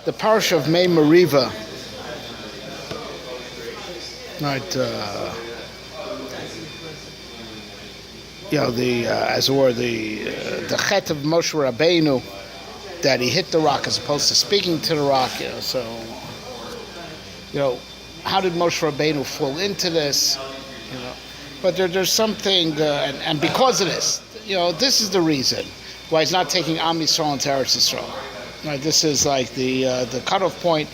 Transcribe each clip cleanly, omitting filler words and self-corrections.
the parish of Mei Mariva, right? As it were, the chet of Moshe Rabbeinu, that he hit the rock as opposed to speaking to the rock. How did Moshe Rabbeinu fall into this? But there's something, and because of this, this is the reason why he's not taking Am Yisrael into Eretz Yisrael. Right, this is like the cutoff point.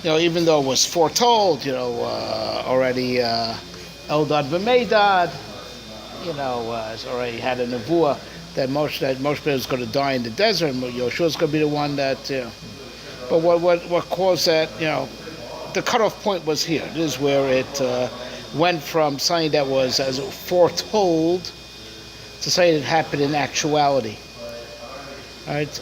Even though it was foretold, already Eldad v'Meidad, has already had a nevuah that Moshe was going to die in the desert, and Yoshua is going to be the one that. But what caused that? The cutoff point was here. This is where it went from something that was as foretold to something that happened in actuality. All right.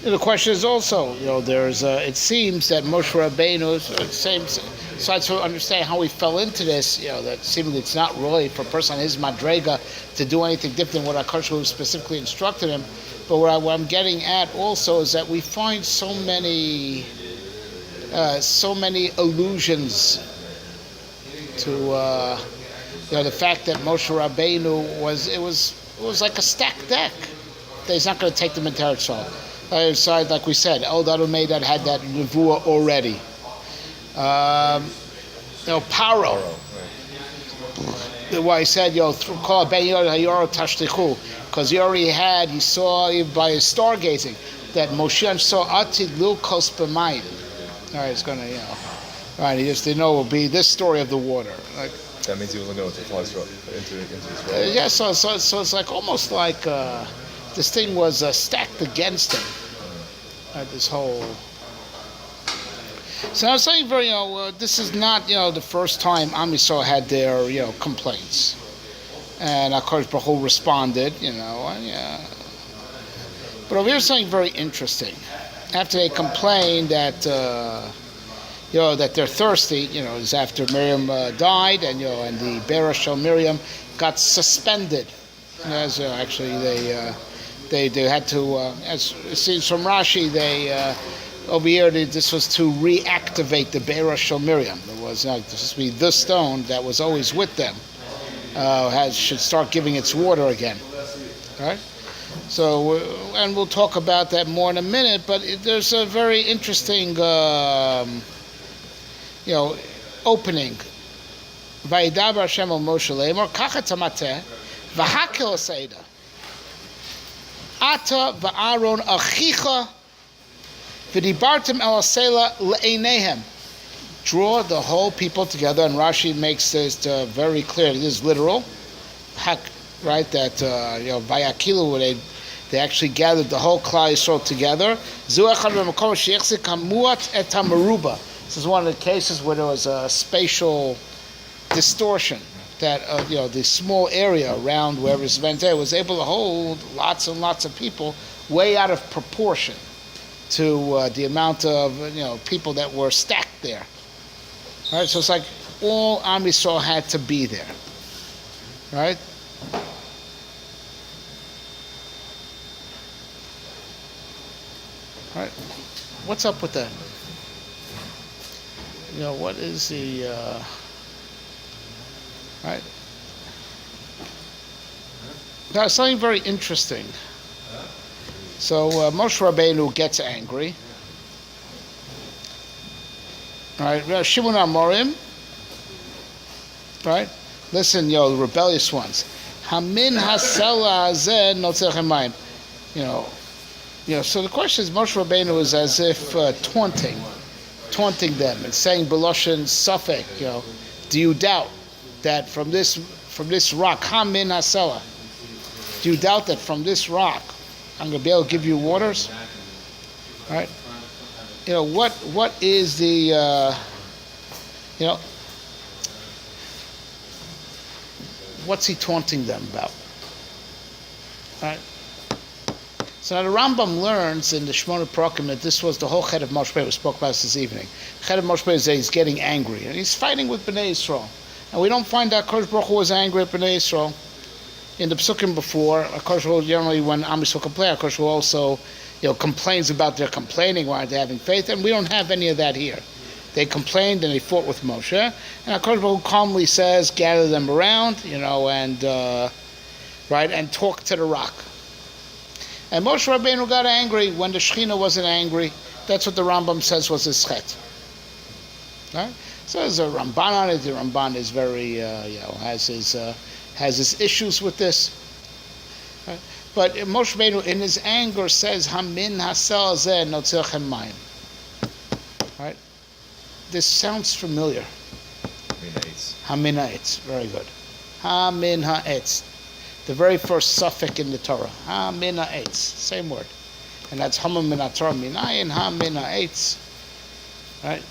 The question is also, there's it seems that Moshe Rabbeinu, besides to understand how he fell into this, that seemingly it's not really for a person on his madrega to do anything different than what HaKadosh Baruch Hu specifically instructed him. But what I'm getting at also is that we find so many allusions to the fact that Moshe Rabbeinu was like a stacked deck. That he's not going to take them into Eretz Yisrael. Side, like we said, Eldad v'Meidad had that nevuah already. Paro. Why he said, call Ben Yoro Tashtichu, because he saw by his stargazing that Moshe saw Atid Lu Kos B'mayim. All right, it's gonna, all right. He just didn't know it would be this story of the water. Like that means he wasn't going to fly into his role. So it's like almost like this thing was stacked against him. This whole. So I was saying, this is not the first time Am Yisrael had their complaints, and HaKadosh Baruch Hu responded. But over here, something very interesting. After they complained that that they're thirsty, is after Miriam died, and and the Be'er Shel Miriam got suspended. As actually they had to, as it seems from Rashi, they over here this was to reactivate the Be'er Shel Miriam. It was supposed to be the stone that was always with them should start giving its water again. All right. So, and we'll talk about that more in a minute. But there's a very interesting, opening. Vayidaber Hashem el Moshe Lemor Kacha Tamateh V'Hakel Seida Ata V'Aaron Achicha V'Dibartem El Asela Le'Einehem. Draw the whole people together, and Rashi makes this very clear. It is literal, right? That Vayakilu, they actually gathered the whole Klal Yisrael together. This is one of the cases where there was a spatial distortion, that the small area around wherever this event was able to hold lots and lots of people, way out of proportion to the amount of people that were stacked there. All right, so it's like all Am Yisrael had to be there, right? All right, what's up with that? What is the right? Now, something very interesting. So Moshe Rabbeinu gets angry. All right, Shimon Amorim. Right, listen, the rebellious ones. Hamin hasela hazeh notzech hamayim. So the question is, Moshe Rabbeinu is as if taunting them and saying, "Beloshin Safek, do you doubt that from this rock, Hamin hasela, do you doubt that from this rock I'm going to be able to give you waters?" All right. What is the what's he taunting them about? All right. So now the Rambam learns in the Shmona Prakim that this was the whole chet of Moshe Rabbeinu we spoke about this evening. Chet of Moshe Rabbeinu is that he's getting angry and he's fighting with Bnei Yisrael, and we don't find that Kodesh Baruch Hu was angry at Bnei Yisrael. in the psukim before, of course, generally when Am Yisrael complain, of course, also, complains about their complaining, why they're having faith, and we don't have any of that here. They complained and they fought with Moshe, and of course, calmly says, gather them around, and and talk to the rock. And Moshe Rabbeinu got angry when the Shekhinah wasn't angry. That's what the Rambam says was his chet. Right? So there's a Ramban on it. The Ramban is very, has his issues with this. Right? But Moshe Rabbeinu, in his anger, says, "Hamin hasel zeh notzilchem mayim." Right? This sounds familiar. Hamin ha'etz. Very good. Hamin ha'etz. The very first suffix in the Torah. Hamin ha'etz. Same word. And that's Hamam min ha'Torah minayin hamin ha'etz. Right?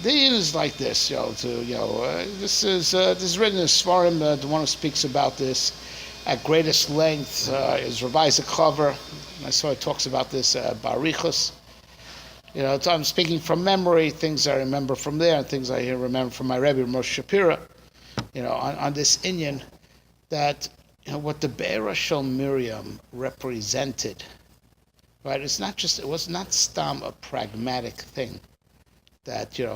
The yin is like this, this is written in Svarim. The one who speaks about this at greatest length is Rabbi Isaac Chaver. I saw he talks about this Barichus. I'm speaking from memory, things I remember from there, and things I remember from my Rebbe Moshe Shapira. On this inyan, that what the Be'era Shel Miriam represented, right? It was not stam a pragmatic thing. That the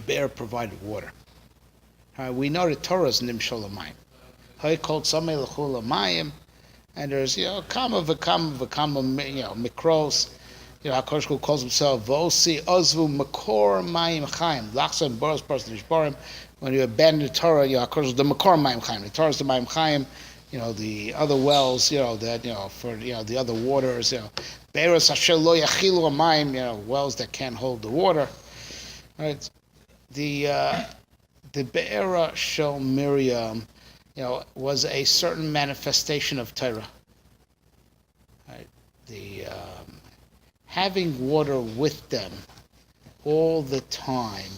bear provided water. We know the Torah is nimshol hamayim. Hay called samei l'chul hamayim, and there's kama mikros. HaKadosh Hu calls himself Vosi Ozvu Makor Mayim Chaim. Lachsan Boros Nishbarim. When you abandon the Torah, HaKadosh the Makor Mayim Chaim. The Torah is the Mayim Chaim. The other wells, for the other waters, Be'eros Asher Lo Yachilu Hamayim, wells that can't hold the water. Right? The Be'era Shel Miriam, was a certain manifestation of Torah. Right? The having water with them all the time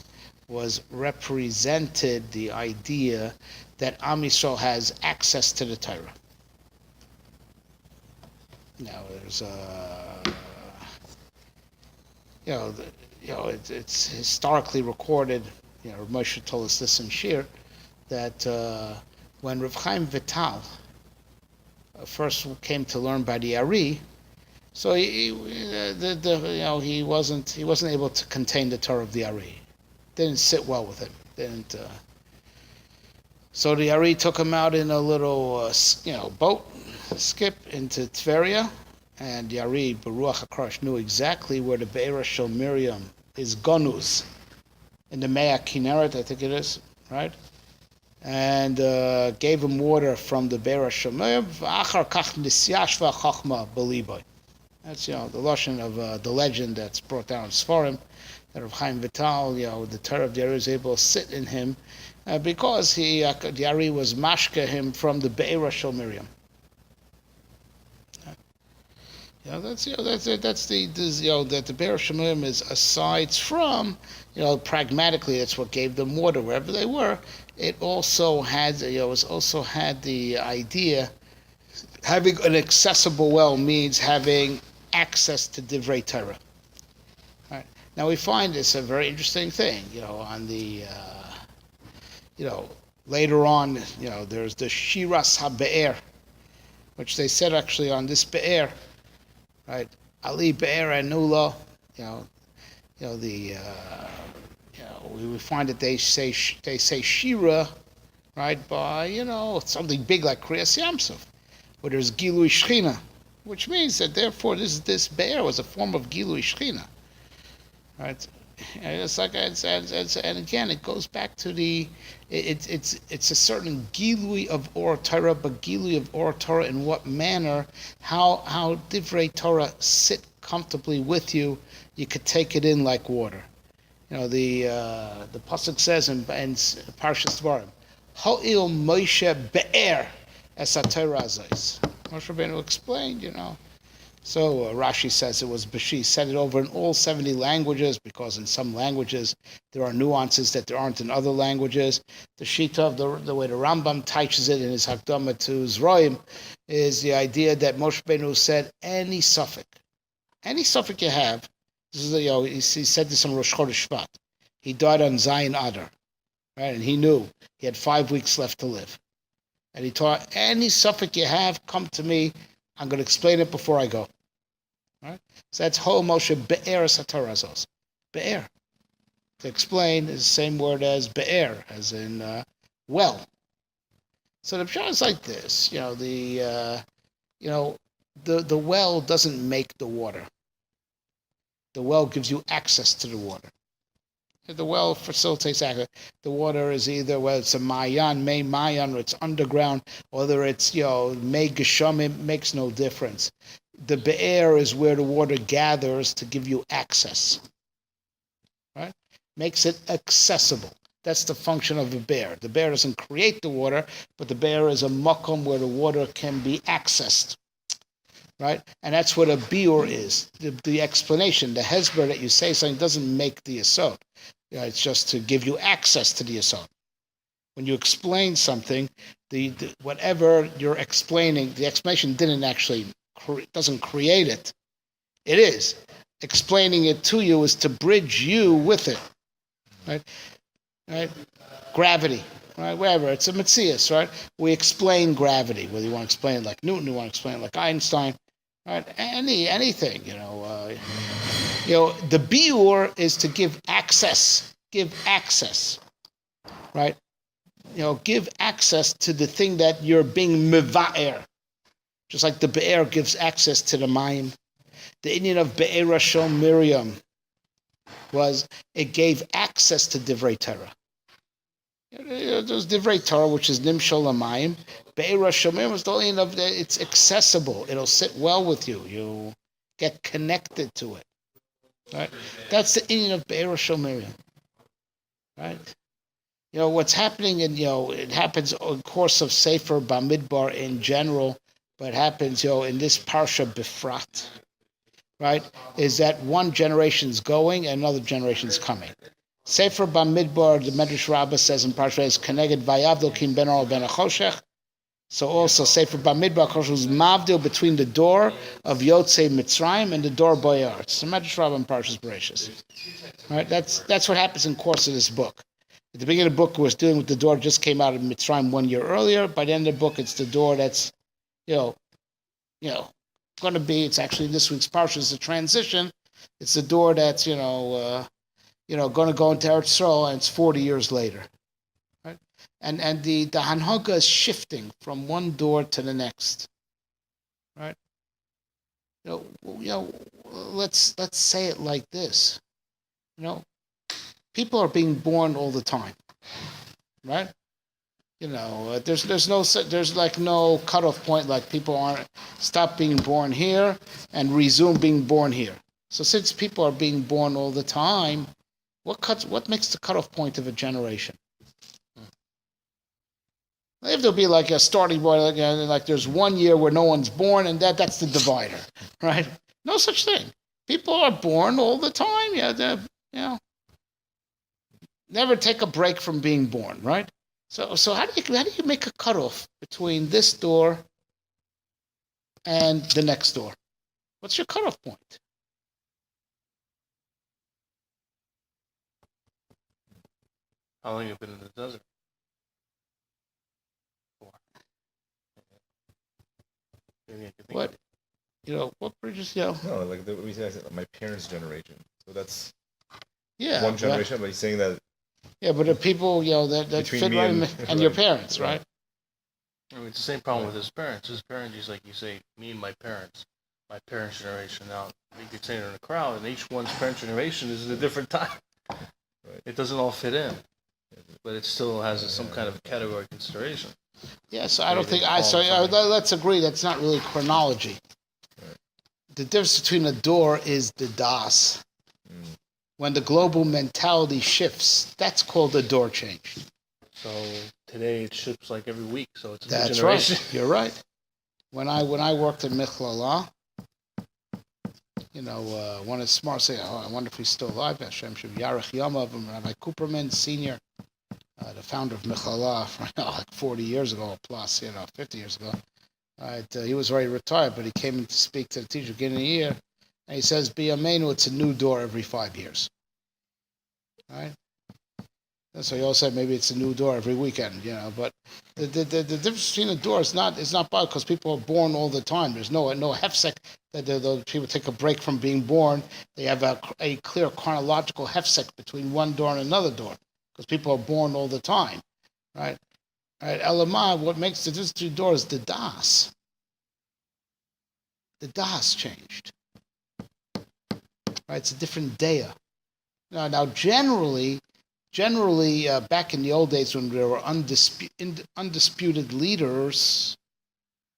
was represented the idea that Am Yisrael has access to the Torah. Now there's it's historically recorded. Moshe told us this in Shir, that when Rav Chaim Vital first came to learn by the Ari, so he wasn't able to contain the Torah of the Ari. Didn't sit well with him. So the Ari took him out in a little boat skip into Tveria, and the Ari Baruch HaKrosh knew exactly where the Be'era Shel Miriam is gonus in the Mea Kinneret, I think it is, right? And gave him water from the Be'era Shel Miriam. Achar kach nisyashva chachma b'liboy. That's the lashon of the legend that's brought down in Sfarim. That Rav Chaim Vital, the Torah of the Ari was able to sit in him because the Ari was mashka him from the Be'era Shel Miriam. That the Be'era Shel Miriam is, aside from pragmatically, that's what gave them water wherever they were. It also had the idea having an accessible well means having access to Divrei Torah. Right. Now we find this a very interesting thing, on the, later on, there's the Shiras HaBe'er, which they said actually on this Be'er, right? Ali Be'er Anula, we find that they say Shira, right, by, something big like Kriyas Yamsuf, where there's Gilui Shechina, which means that therefore this Be'er was a form of Gilui Shechina. Right, and it's like and again it goes back to it's a certain gilui of Or Torah, but gilui of Or Torah in what manner, how Divrei Torah sit comfortably with you, you could take it in like water. The pasuk says in Parshas Dvarim, Ha'il Moshe Be'er es HaTorah Azos. Moshe Rabbeinu explained, So Rashi says it was Bashi, said it over in all 70 languages, because in some languages there are nuances that there aren't in other languages. The Shita of the way the Rambam teaches it in his Hakdama to Zroim is the idea that Moshe Rabbeinu said any suffix you have. This is he said this on Rosh Chodesh Shvat. He died on Zion Adar, right? And he knew he had 5 weeks left to live. And he taught, any suffix you have, come to me. I'm going to explain it before I go. Right? So that's Ho Moshe Be'er Satarazos. Be'er. To explain is the same word as Be'er, as in well. So the pshat is like this. The well doesn't make the water. The well gives you access to the water. The well facilitates access. The water is either whether it's a mayan, may mayan, or it's underground, whether it's may gesham, it makes no difference. The be'er is where the water gathers to give you access. Right? Makes it accessible. That's the function of the be'er. The be'er doesn't create the water, but the be'er is a makom where the water can be accessed. Right? And that's what a biur is. The explanation, the hesber that you say something doesn't make the yesod. It's just to give you access to the yesod. When you explain something, the whatever you're explaining, the explanation doesn't create it. It is. Explaining it to you is to bridge you with it. Right? Gravity. Right? Wherever. It's a metzius, right? We explain gravity. Whether you want to explain it like Newton, you want to explain it like Einstein. Right? Anything, the biur is to give access, right? Give access to the thing that you're being meva'er, just like the be'er gives access to the mayim. The Indian of Be'er Shel Miriam was it gave access to divrei Torah. There's divrei Torah, which is nimshol amayim. Be'er Shel Miriam was the only of it's accessible. It'll sit well with you. You get connected to it. Right? That's the Indian of Be'er Shel Miriam. Right? What's happening it happens in course of Sefer Bamidbar in general, but it happens, in this Parsha Bifrat, right? Is that one generation's going and another generation's coming. Sefer Bamidbar, the Medrash Rabbah says in Parsha is Keneged Vayavdil Kim Ben Or Ben Achoshech. So also Sefer Bamidbar was mavdil between the door of Yotzei Mitzrayim and the door of Boyar. It's the Medrash Rabbah in Parshas Bereshis. Right? That's what happens in course of this book. At the beginning of the book, was dealing with the door that just came out of Mitzrayim 1 year earlier. By the end of the book, it's the door that's, going to be. It's actually this week's parsha is a transition. It's the door that's, going to go into Eretz Yisrael, and it's 40 years later, right? And the hanhaga is shifting from one door to the next, right? Let's say it like this, people are being born all the time, right? There's like no cutoff point, like people aren't stop being born here and resume being born here. So since people are being born all the time, what makes the cutoff point of a generation? If there'll be like a starting point, like there's 1 year where no one's born, and that's the divider, right? No such thing. People are born all the time. Never take a break from being born, right? So how do you make a cutoff between this door and the next door? What's your cutoff point? How long have you been in the desert? Maybe I could think What bridges, No, like we said, my parents' generation. So that's yeah, one generation, but he's saying that. Yeah, but the people, that fit right in, and your parents, right? I mean, it's the same problem with his parents. His parents, he's like, you say, me and my parents generation. Now, you could say it in a crowd, and each one's parent generation is at a different time. Right. It doesn't all fit in, but it still has some kind of category consideration. Yeah, so I don't think let's agree that's not really chronology. Right. The difference between a door is the das. When the global mentality shifts, that's called a door change. So today it shifts like every week, so it's a that's new generation. Right. You're right. When I worked in Michlala, one of the smart say, I wonder if he's still alive. Hashem Shem Yarech Yamav, Rabbi Cooperman Senior, the founder of Michlala, like 40 years ago plus, 50 years ago. Right, he was already retired, but he came in to speak to the teacher beginning of the year. And he says, B'yameinu, it's a new door every 5 years. Right? So you all say maybe it's a new door every weekend, But the difference between the door is not bad because people are born all the time. There's no hefsek that the people take a break from being born. They have a clear chronological hefsek between one door and another door because people are born all the time, right? Right, Elamah, what makes the difference between doors is the das. The das changed. Right, it's a different daya. Now generally, back in the old days when there were undisputed leaders,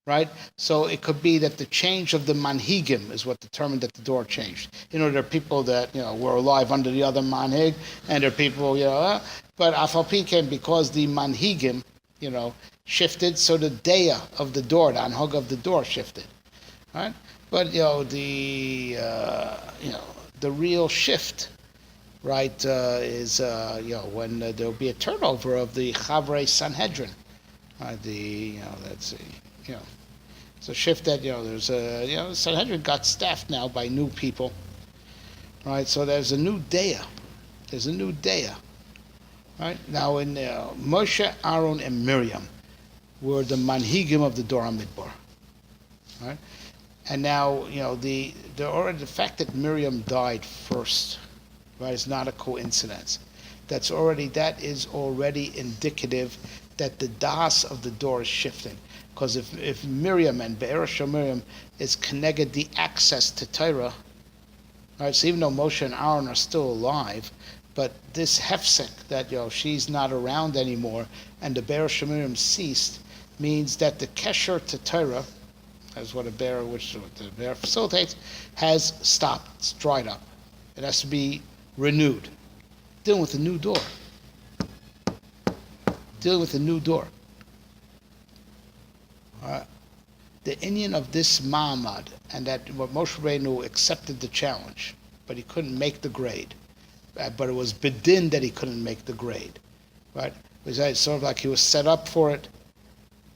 right? So it could be that the change of the manhigim is what determined that the door changed. There are people that were alive under the other manhig, and there are people, but afal pikem, because the manhigim, shifted, so the daya of the door, the anhog of the door shifted, right? But the real shift, right, is when there will be a turnover of the Chavrei Sanhedrin. Let's see, it's a shift that there's a Sanhedrin got staffed now by new people, right? So there's a new daya. Right now in Moshe, Aaron, and Miriam were the manhigim of the Dor HaMidbar, right? And now the fact that Miriam died first, right, is not a coincidence. That is already indicative that the das of the door is shifting. Because if Miriam and Be'eresh Miriam is connected the access to Torah, right? So even though Moshe and Aaron are still alive, but this hefsek that she's not around anymore and the Be'eresh Miriam ceased means that the kesher to Torah, as what which the bear facilitates, has stopped. It's dried up. It has to be renewed. Dealing with a new door. The inyan of this Ma'amad, and that what Moshe Rabbeinu accepted the challenge, but he couldn't make the grade. But it was bedin that he couldn't make the grade, right? It was sort of like he was set up for it,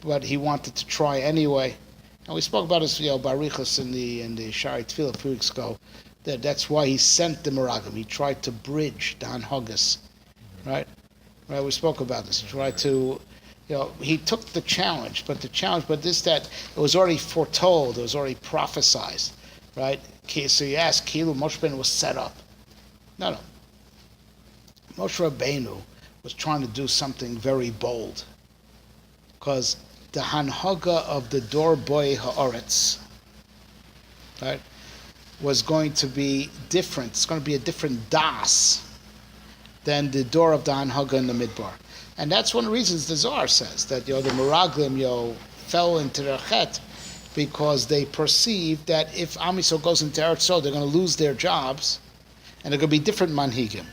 but he wanted to try anyway. And we spoke about this, Barichas in the Shari Tefillah a few weeks ago. That's why he sent the Meraglim. He tried to bridge the Hanhagas, right? Right. We spoke about this. He tried to, he took the challenge, but it was already foretold. It was already prophesized, right? So you ask, Kilu Moshe Rabbeinu was set up. No. Moshe Rabbeinu was trying to do something very bold, because the Hanhaga of the Dor Boy Haaretz, right, was going to be different. It's going to be a different das than the door of the Hanhaga in the Midbar. And that's one of the reasons the Zohar says that the Meraglim fell into their chet, because they perceived that if Am Yisrael goes into Eretz Yisrael, they're going to lose their jobs, and they're going to be different manhigim.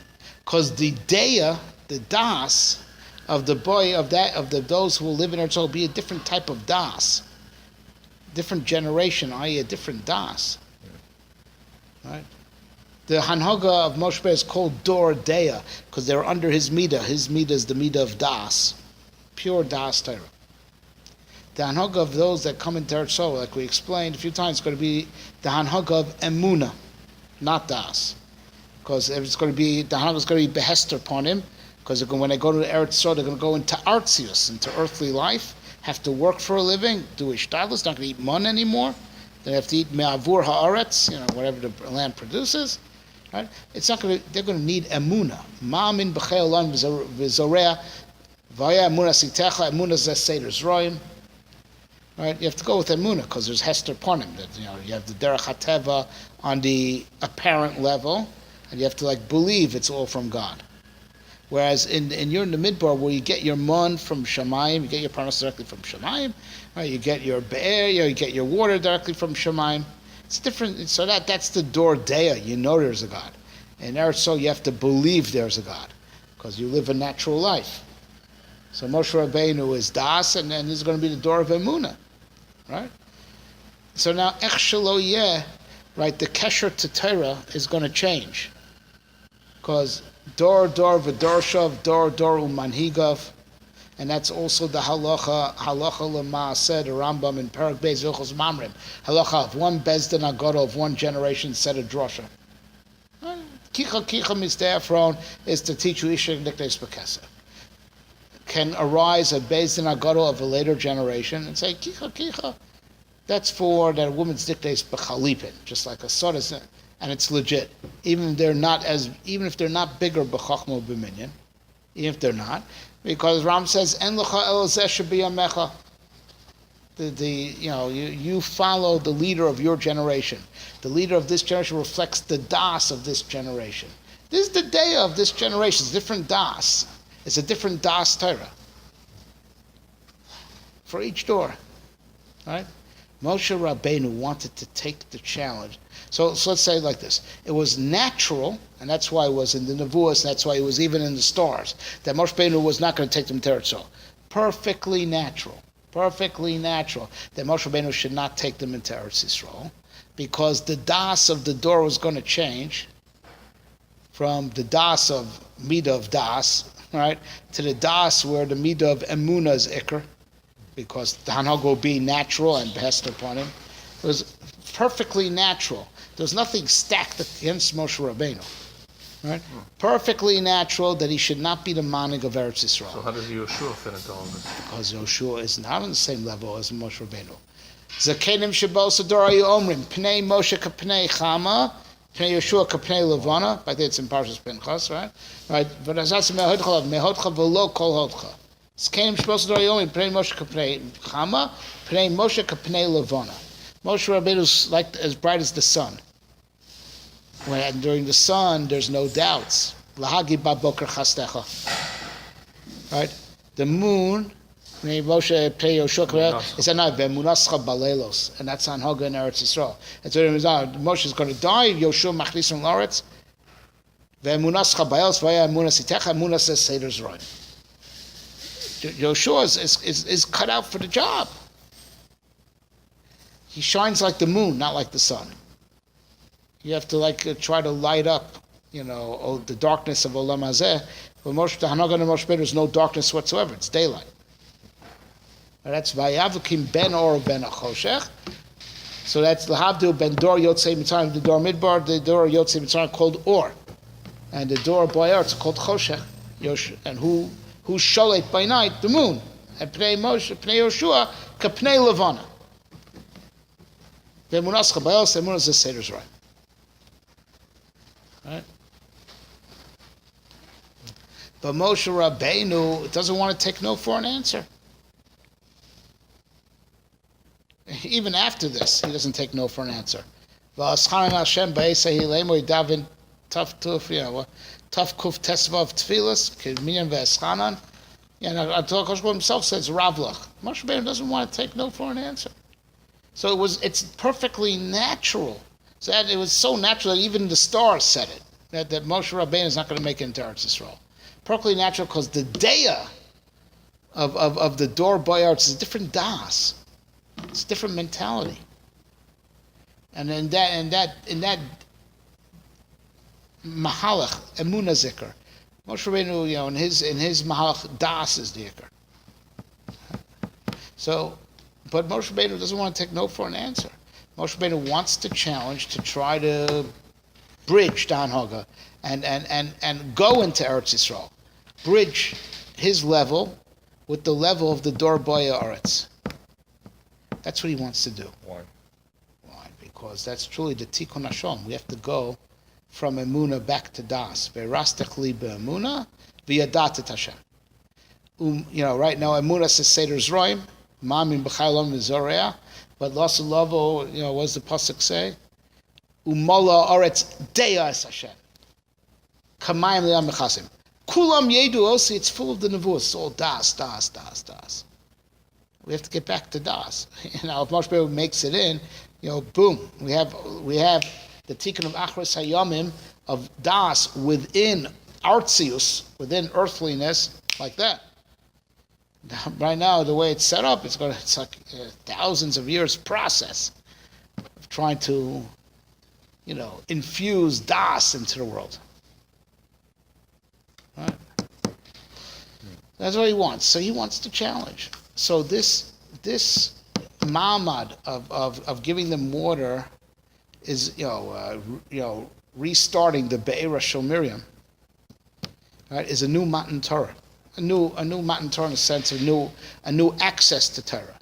Because the daya, the das of the boy of those who will live in Eretz Yisrael will be a different type of das, different generation, i.e., a different das. Right? The Hanhaga of Moshe is called Dor Daya because they're under his midah. His midah is the midah of das, pure das Torah. The Hanhaga of those that come into Eretz Yisrael, like we explained a few times, is going to be the Hanhaga of Emunah, not das. Because it's going to be, the Hanhaga is going to be behester upon him, because when they go to the Eretz Yisrael, they're going to go into artzius, into earthly life, have to work for a living, do ishtadlus, not going to eat mun anymore. They have to eat me'avur ha'aretz, whatever the land produces. Right? It's not going to. They're going to need emunah. Ma'amin b'chei olam v'zorea v'aya emunah sitecha emunah zeh seder zroim. Right? You have to go with emunah because there's hester upon him. That you have the derech hateva on the apparent level, and you have to believe it's all from God. Whereas you're in the midbar where you get your mun from Shamayim, you get your parnas directly from Shamayim, right? You get your be'er, you get your water directly from Shamayim. It's different. So that's the Dor Daya. There's a God. In Eretz Yisrael, you have to believe there's a God because you live a natural life. So Moshe Rabbeinu is Das, and then he's going to be the door of Emunah, right? So now Ech Shelo Yeh, right? The kesher to Torah is going to change because Dor v'Dorshav, Dor u'manhigav, and that's also the halacha l'maaseh, the Rambam in Perek Beis Hilchos Mamrim. Halacha of one bezdin agora of one generation said a drosha. Kicha Mistaafron is to teach you Isha Niknes Bekesa. Can arise a Beis Din Agadol of a later generation and say, Kicha. That's for that a woman's dictates Bechalipin, just like a soda, and it's legit. Even if they're not bigger Bechachmo B'minyan, even if they're not, because Ram says, En L'cha El Zeh Shebiyamecha. You follow the leader of your generation. The leader of this generation reflects the das of this generation. This is the day of this generation. It's a different das. It's a different das Torah for each door, right? Moshe Rabbeinu wanted to take the challenge. So let's say it like this. It was natural, and that's why it was in the Nevuos, and that's why it was even in the stars, that Moshe Rabbeinu was not going to take them to Eretz Yisrael. Perfectly natural that Moshe Rabbeinu should not take them into Eretz Yisrael, because the das of the door was going to change from the das of Midah of das, right, to the das where the Midah of Emunah is Iker, because the Hanhag will be natural and behest upon him. It was perfectly natural. There was nothing stacked against Moshe Rabbeinu. Right? Perfectly natural that he should not be the manig of Eretz Yisrael. So how does Yoshua fit into all this? Because Yoshua is not on the same level as Moshe Rabbeinu. Zakenim shebo sador ayu omrim pnei Moshe kapnei Chama pnei Yoshua kapnei Levana. I think it's in Parshas Pinchas, right? Right. But as that's mehodcha v'lo kol hodcha. Zakenim shebo sador ayu omrim pnei Moshe kapnei Chama pnei Moshe kapnei Levana. Moshe Rabbeinu is like as bright as the sun. When during the sun, there's no doubts. Lahagi baboker chastecha. Right? The moon, Moshe Pei Yoshua, is not ve'munascha balelos, and that's on Haga in Eretz Yisrael. And so Moshe is going to die. Yoshua machlisim laretz. Ve'munascha balelos v'ya munasitecha munas seder zroim. Yoshua is cut out for the job. He shines like the moon, not like the sun. You have to try to light up, the darkness of Olam Hazeh. But Moshe Hanagan and Moshe there's no darkness whatsoever. It's daylight. And that's Vayavakim ben or ben achoshech. So that's Lahavdil ben Dor Yotzei Mitzrayim, the Dor Midbar, the Dor Yotzei Mitzrayim called Or, and the Dor Boyer it's called Choshech. And who sholet by night? The moon. And Pnei Moshe, Pnei Yoshua, Kapnei Levana. Ve'munas chabayos, ve'munas zeseder's right. Right? But Moshe Rabbeinu doesn't want to take no for an answer. Even after this, he doesn't take no for an answer. V'aschanan Hashem ba'esei hilemo yidavin tough kuf tesvav tfilas k'minyan v'aschanan. And Kosh himself says Ravlach. Moshe Rabbeinu doesn't want to take no for an answer. So it's perfectly natural. So that it was so natural that even the stars said it, that Moshe Rabbeinu is not going to make it into Eretz Yisrael. Perfectly natural because the daya of the Dor Boyarts is a different das. It's a different mentality. And in that mahalach, emunah zikr, Moshe Rabbeinu, in his mahalach, das is the ikr. So, but Moshe Rabbeinu doesn't want to take no for an answer. Moshe Rabbeinu wants to challenge to try to bridge Dan Haga and go into Eretz Yisrael. Bridge his level with the level of the Dor Boya Eretz. That's what he wants to do. Why? Because that's truly the Tikkun Hashom. We have to go from Emunah back to Das. Ve'rastech li be'emunah v'yadat et Hashem. Right now Emunah says Seder Zroim, Ma'amin b'chaylam v'zoreah. But Lasalavo, what does the pasuk say? Umala aretz deya es Hashem. Kamayim li'am mechasim. Kulam yedu osi, it's full of the nevuos. It's all das. We have to get back to das. If Moshe Rabbeinu makes it in, boom. We have the tikkun of achros hayamim of das within artzius, within earthliness, like that. Right now, the way it's set up, it's like thousands of years process of trying to, infuse das into the world. Right? That's what he wants. So he wants to challenge. So this ma'amad of giving them water is restarting the Be'era Shel Miriam, right, is a new Matan Torah. A new Matan Torah in the sense of a new access to Torah.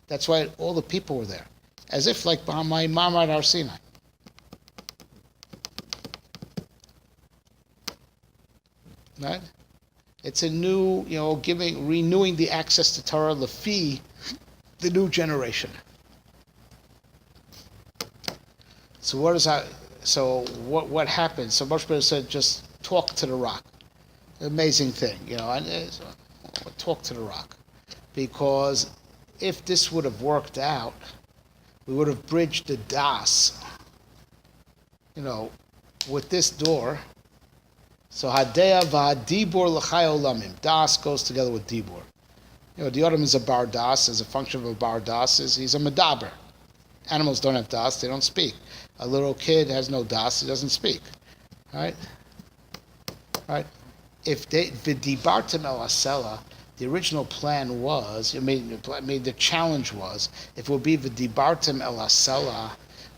That's why all the people were there. As if like my Mamad Har Sinai. Right? It's a new, renewing the access to Torah lefi the new generation. So what happened? So Moshe Rabbeinu said, just talk to the rock. Amazing thing, talk to the rock. Because if this would have worked out, we would have bridged the das, with this door. So Hadeya v'Dibur l'chai olamim. Das goes together with Dibur. The Adam is a bar das, as a function of a bar das, he's a medaber. Animals don't have das, they don't speak. A little kid has no das, he doesn't speak. Right? If they v'dibartem el asela, the original plan was, the challenge was, if it would be v'dibartem el asela,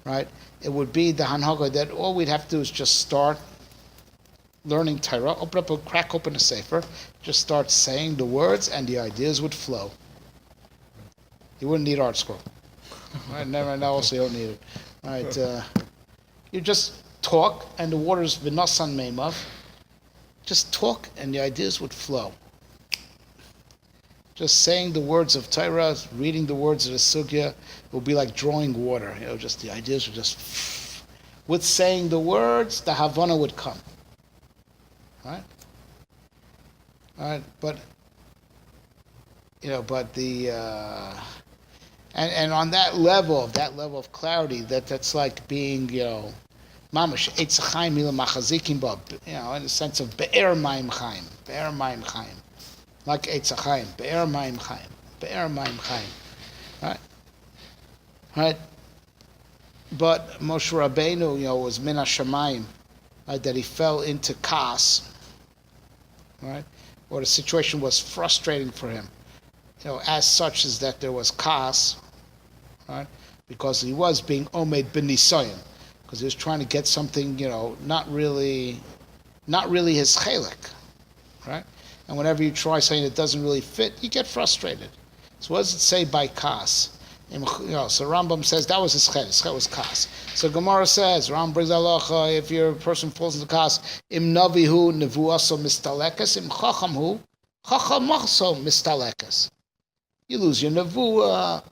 right? It would be the hanhaga that all we'd have to do is just start learning Torah, crack open a sefer, just start saying the words, and the ideas would flow. You wouldn't need art scroll. Right? Now also you don't need it. Right? You just talk, and the water's v'nasan meimav. Just talk, and the ideas would flow. Just saying the words of Torah, reading the words of the sugya, will be like drawing water. Just the ideas would just. With saying the words, the Havana would come. Right? But the and on that level of clarity, that's like being mamash eitz chaim mila machazikim ba, in the sense of be'er mayim chaim, like eitz chaim, be'er mayim chaim, right. But Moshe Rabbeinu, was min hashamayim, right, that he fell into kas, right, or the situation was frustrating for him, as such as that there was kas, right, because he was being omed b'nisayon, because he was trying to get something, not really his chelik, right, and whenever you try something that doesn't really fit, you get frustrated. So what does it say by kas? So Rambam says that was his chet. His chet was kas. So Gemara says, Rambam brings halacha, if your person falls into kas, im navihu nevuaso mistalekas, im chachamhu chachamaso mistalekas. You lose your nevuah.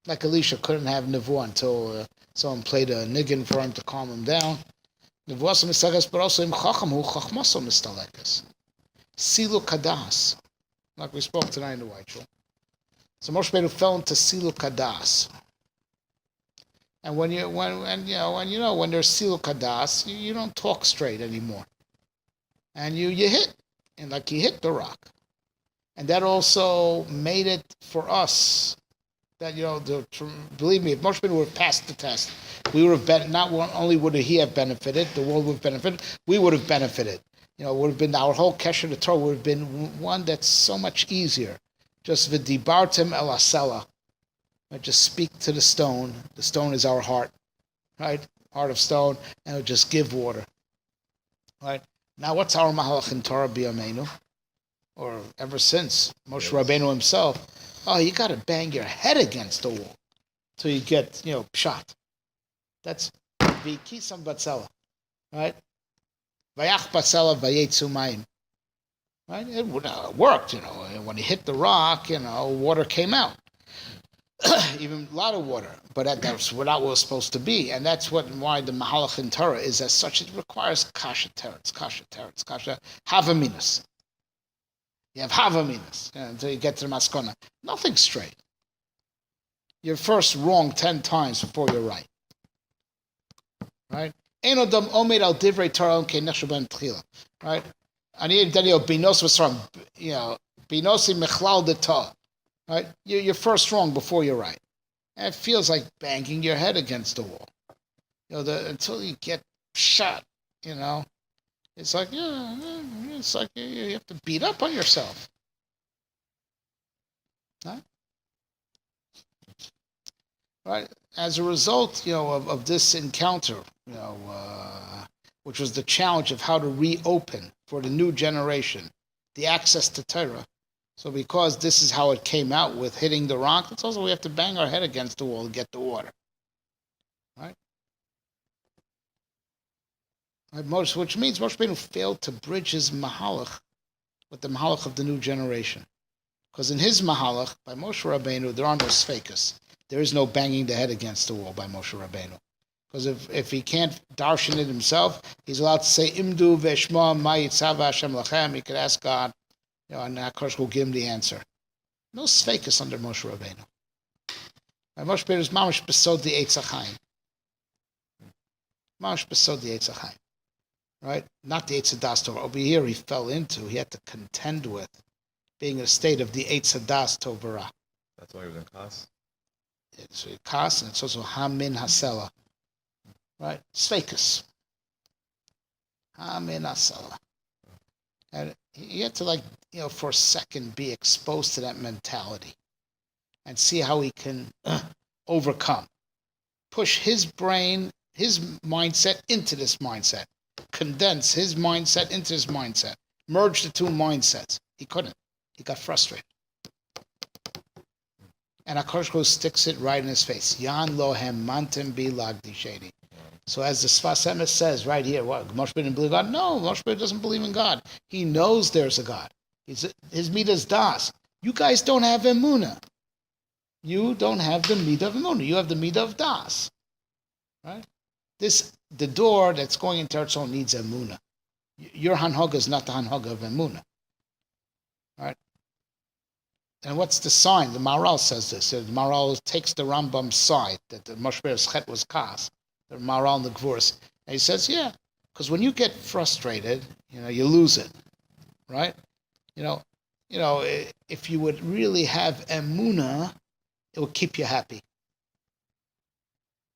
Like Elisha couldn't have nevuah until someone played a niggin for him to calm him down. Nevuaso mistalekas, but also im chachamhu chachamaso mistalekas. Silu kadas, like we spoke tonight in the White Shul. So Moshe Rabbeinu fell into silu kadas, and when there's silu kadas, you don't talk straight anymore, and you hit, and like you hit the rock, and that also made it for us that believe me, if Moshe Rabbeinu would have passed the test, we would have been, not only would he have benefited, the world would have benefited, we would have benefited. It would have been, our whole kesher to Torah would have been one that's so much easier. Just v'dibartem el asela. Right? Just speak to the stone. The stone is our heart, right? Heart of stone, and it'll just give water. Right? Now, what's our mahalach in Torah b'yameinu? Or ever since Moshe Rabbeinu himself? Oh, you got to bang your head against the wall till you get, pshat. That's v'kisam batzela, right? Vayach batzela vayetzu mayim. Right? It worked, when he hit the rock, water came out. Even a lot of water. But that's what it was supposed to be. And that's why the Mahalach in Torah is as such. It requires kasha teretz, havaminas. You have havaminas until you get to the maskona. Nothing straight. You're first wrong 10 times before you're right. Right? Ein odam omed al divrei Torah ke'nechshu ben tchila. Right? Binos was wrong. Binosi mechlal de ta. Right? You're first wrong before you're right. And it feels like banging your head against the wall. Until you get shot, it's like, you have to beat up on yourself. Huh? Right? As a result, of this encounter which was the challenge of how to reopen for the new generation the access to Torah. So because this is how it came out with hitting the rock, it's also we have to bang our head against the wall to get the water. Right? Which means Moshe Rabbeinu failed to bridge his mahalach with the mahalach of the new generation. Because in his mahalach, by Moshe Rabbeinu, there are no sfekas. There is no banging the head against the wall by Moshe Rabbeinu. Because if he can't darshan it himself, he's allowed to say, Imdu veshma ma yitzava Hashem lachem. He could ask God, and HaKadosh will give him the answer. No sfekas under Moshe Rabbeinu. By Moshe Rabbeinu is mamash besod the Eitz HaChaim. Mamash besod the Eitz HaChaim. Right? Not the Eitz HaDas Torah. Over here he fell into, he had to contend with being in a state of the Eitz HaDas Tovara. That's why he was in Kas? It's Kas, and it's also Hamin Hasela. Right? Sveikus. Hamin Hasela. And he had to, for a second be exposed to that mentality and see how he can overcome. Push his brain, his mindset into this mindset. Condense his mindset into his mindset. Merge the two mindsets. He couldn't. He got frustrated. And HaKadosh Baruch Hu sticks it right in his face. Yan lohem mantem bi lagdisheni. So as the Sfas Emes says right here, what, Moshe didn't believe God? No, Moshe doesn't believe in God. He knows there's a God. His midas das. You guys don't have emunah. You don't have the midah of emunah. You have the midah of das. Right? The door that's going into Eretz Yisrael needs emunah. Your hanhoga is not the hanhoga of emunah. Right? And what's the sign? The Maharal says this. The Maharal takes the Rambam's side that the Moshe Rabbeinu's chet was kas. The Maharal and the Gvuras. And he says, yeah, because when you get frustrated, you lose it, right? If you would really have emunah, it would keep you happy.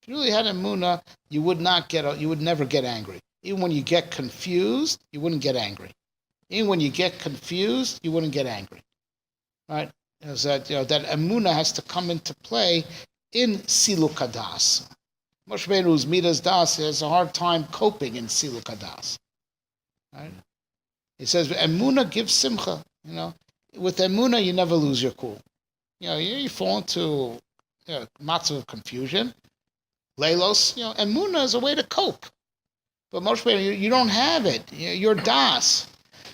If you really had emunah, you would never get angry. Even when you get confused, you wouldn't get angry. Even when you get confused, you wouldn't get angry, right? That emunah has to come into play in siluk hadas. Moshe Rabbeinu's midas das has a hard time coping in siluk hadas. Right? He says emunah gives simcha. With emunah you never lose your cool. You fall into matzav of confusion. Leilos, emunah is a way to cope. But Moshe Rabbeinu, you don't have it. You're das.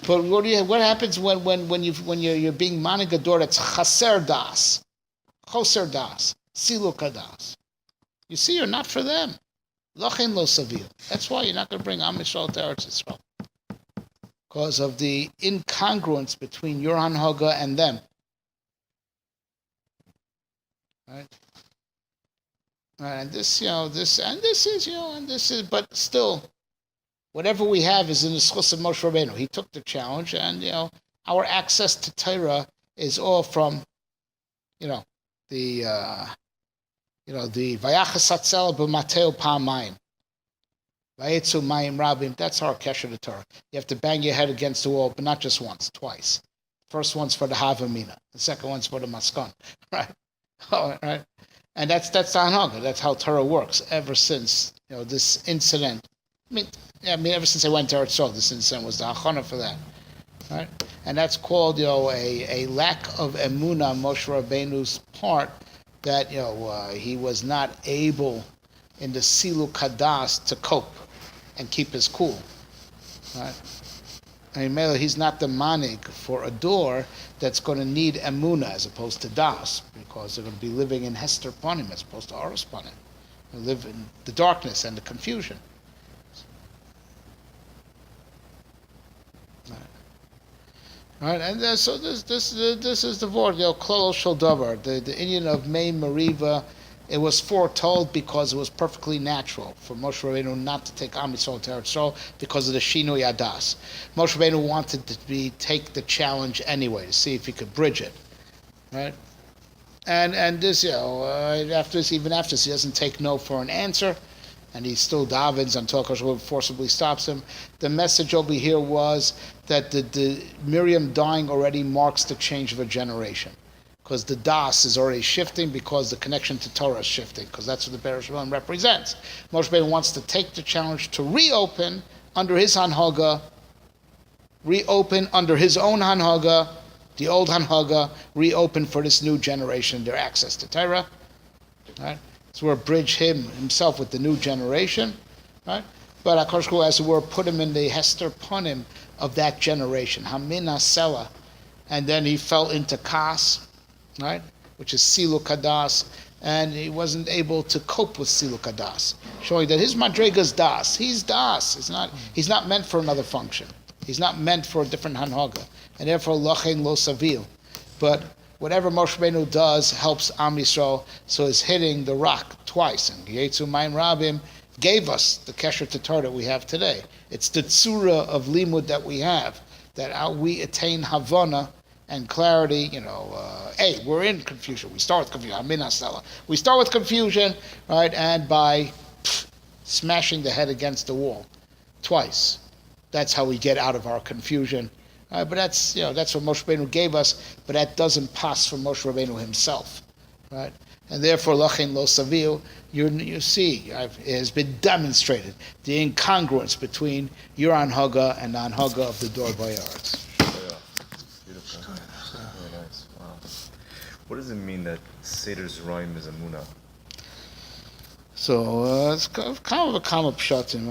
But what happens when you're being manigador? That's chaser das, choser das, siluk hadas. You see, you're not for them. Lochen lo savil. That's why you're not going to bring Am Yisrael to Eretz Yisrael. Because of the incongruence between your hanhaga and them. Right? And this is, but still, whatever we have is in the schus of Moshe Rabbeinu. He took the challenge, and our access to Torah is all from, the Vayachas Hatzel b'Mateo Pa'amayim. Vayetzu Mayim Rabim. That's our kesher to Torah. You have to bang your head against the wall, but not just once, twice. First one's for the Havamina. The second one's for the Maskon. Right? Right? And that's the Hanhaga. That's how Torah works ever since this incident. Ever since I went to Eretz Yisrael, this incident was the Hachana for that. Right? And that's called a lack of emunah on Moshe Rabbeinu's part, that he was not able in the siluk hadas to cope and keep his cool. Right? He's not the manig for a door that's going to need emunah as opposed to das, because they're going to be living in hester panim as opposed to oros panim. They live in the darkness and the confusion. Right, and so this is the word klolo shel davar, the Indian of May Mariva. It was foretold because it was perfectly natural for Moshe Rabbeinu not to take Am Yisrael to Eretz Yisrael because of the Shinui Adas. Moshe Rabbeinu wanted to take the challenge anyway to see if he could bridge it, right? And this, after this, even after this, he doesn't take no for an answer, and he still davens until HaKadosh forcibly stops him. The message over here was that the Miriam dying already marks the change of a generation. because the das is already shifting, because the connection to Torah is shifting, because that's what the Beresh Rabbanan represents. Moshe Rabbeinu wants to take the challenge to reopen under his hanhaga, reopen under his own hanhaga, the old hanhaga, reopen for this new generation their access to Torah. Right? So we're bridge himself with the new generation, right? But HaKadosh Baruch Hu, as it were, put him in the Hester Punim of that generation, Hamina Sela, and then he fell into Kas, right? Which is Silu Kadas, and he wasn't able to cope with Silu Kadas, showing that his Madrega's Das. He's Das. He's not meant for another function. He's not meant for a different Hanhaga, and therefore Lachen Lo Savil. But whatever Moshe Rabbeinu does helps Am Yisrael, so it's hitting the rock twice. And Yetzu Mayim Rabim gave us the Kesher to Torah that we have today. It's the tzura of limud that we have, that we attain Havana and clarity. We're in confusion. We start with confusion. Amin Asela. We start with confusion, right? And by smashing the head against the wall twice. That's how we get out of our confusion. But that's what Moshe Rabbeinu gave us, but that doesn't pass from Moshe Rabbeinu himself, right? And therefore, Lachin Lo Savil, you see, it has been demonstrated, the incongruence between your Anhaga and the Anhaga of the Dor Bayaretz. Yeah, beautiful. Very nice. Wow. What does it mean that Seder Zerayim is a Munah? So it's kind of a common pshatim.